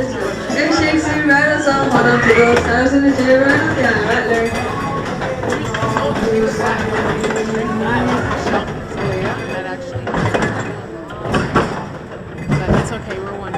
It shakes you right on some, hold on to those stars in the chair right on down, Rattler. That's okay, we're one.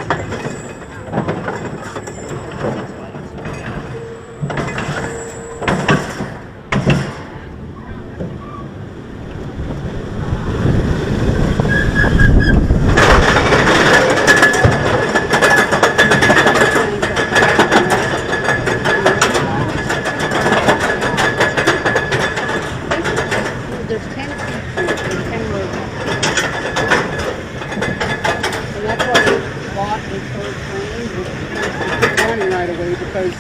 There's 10 feet, there's 10 roads. And that's why they bought a third train, which is running right away, because